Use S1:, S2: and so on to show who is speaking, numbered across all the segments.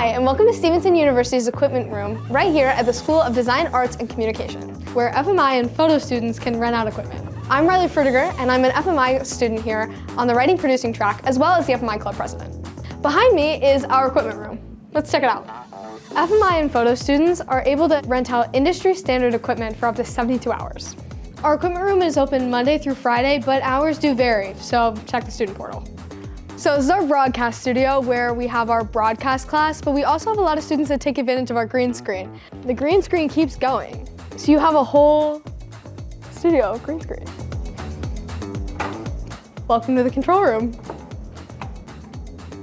S1: Hi, and welcome to Stevenson University's equipment room, right here at the School of Design, Arts, and Communication, where FMI and photo students can rent out equipment. I'm Riley Frutiger, and I'm an FMI student here on the writing producing track, as well as the FMI club president. Behind me is our equipment room. Let's check it out. FMI and photo students are able to rent out industry standard equipment for up to 72 hours. Our equipment room is open Monday through Friday, but hours do vary, so check the student portal. So this is our broadcast studio where we have our broadcast class, but we also have a lot of students that take advantage of our green screen. The green screen keeps going, so you have a whole studio of green screen. Welcome to the control room.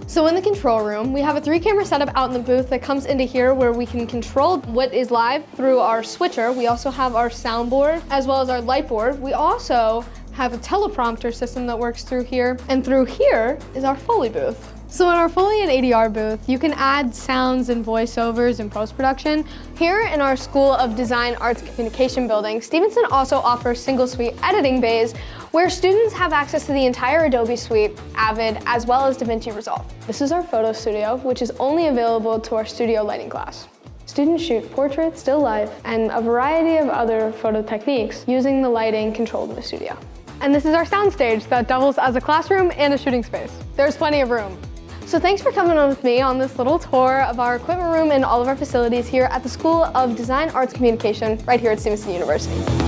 S1: So in the control room, we have a 3-camera setup out in the booth that comes into here where we can control what is live through our switcher. We also have our soundboard as well as our light board. We also have a teleprompter system that works through here, and through here is our Foley booth. So in our Foley and ADR booth, you can add sounds and voiceovers in post-production. Here in our School of Design, Arts, and Communication building, Stevenson also offers single suite editing bays where students have access to the entire Adobe suite, Avid, as well as DaVinci Resolve. This is our photo studio, which is only available to our studio lighting class. Students shoot portraits, still life, and a variety of other photo techniques using the lighting controlled in the studio. And this is our soundstage that doubles as a classroom and a shooting space. There's plenty of room. So thanks for coming on with me on this little tour of our equipment room and all of our facilities here at the School of Design, Arts, and Communication right here at Stevenson University.